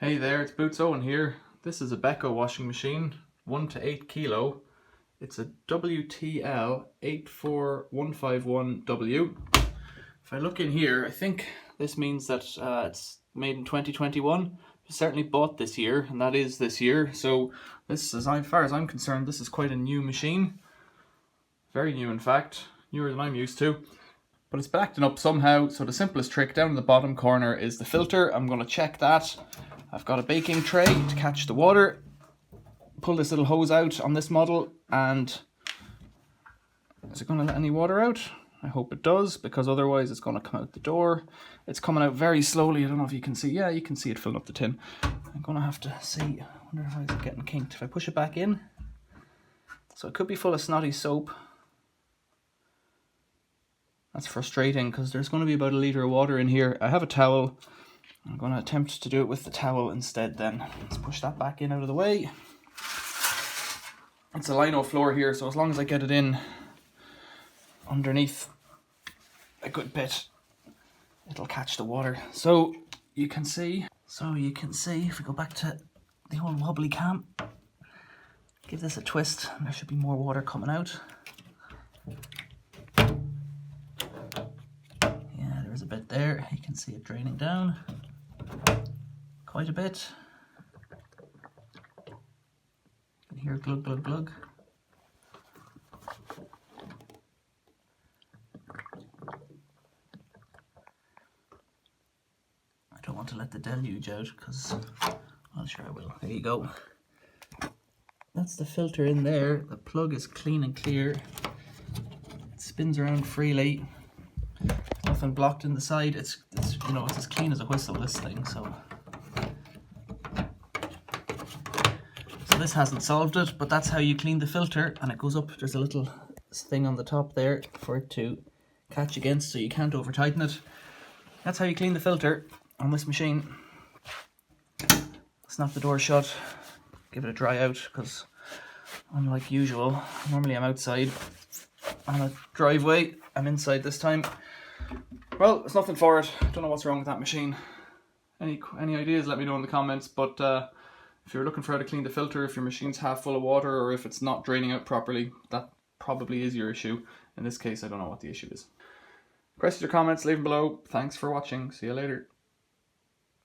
Hey there, it's Boots Owen here. This is a Beko washing machine, 1 to 8 kilo. It's a WTL84151W. If I look in here, I think this means that it's made in 2021. It certainly bought this year, and that is this year. So this, as far as I'm concerned, this is quite a new machine. Very new, in fact, newer than I'm used to. But it's been acting up somehow, so the simplest trick down in the bottom corner is the filter. I'm going to check that. I've got a baking tray to catch the water. Pull this little hose out on this model, and is it going to let any water out? I hope it does, because otherwise it's going to come out the door. It's coming out very slowly. I don't know if you can see. Yeah, you can see it filling up the tin. I'm going to have to see. I wonder if it's getting kinked. If I push it back in. So it could be full of snotty soap. That's frustrating, because there's going to be about 1 litre of water in here. I have a towel. I'm going to attempt to do it with the towel instead then. Let's push that back in out of the way. It's a lino floor here, so as long as I get it in underneath a good bit, it'll catch the water. So you can see, if we go back to the old wobbly cam, give this a twist, and there should be more water coming out. Yeah, there's a bit there. You can see it draining down. Quite a bit. You can hear glug glug glug. I don't want to let the deluge out, because, well, sure I will. There you go. That's the filter in there. The plug is clean and clear. It spins around freely. Nothing blocked in the side. It's you know, it's as clean as a whistle, this thing. So this hasn't solved it, but that's how you clean the filter, and it goes up. There's a little thing on the top there for it to catch against, so you can't over tighten it. That's how you clean the filter on this machine. Snap the door shut, give it a dry out, because unlike usual, normally I'm outside on a driveway. I'm inside this time. Well, there's nothing for it. Don't know what's wrong with that machine. Any ideas, let me know in the comments. But if you're looking for how to clean the filter, if your machine's half full of water, or if it's not draining out properly, that probably is your issue. In this case, I don't know what the issue is. Questions or comments, leave them below. Thanks for watching. See you later.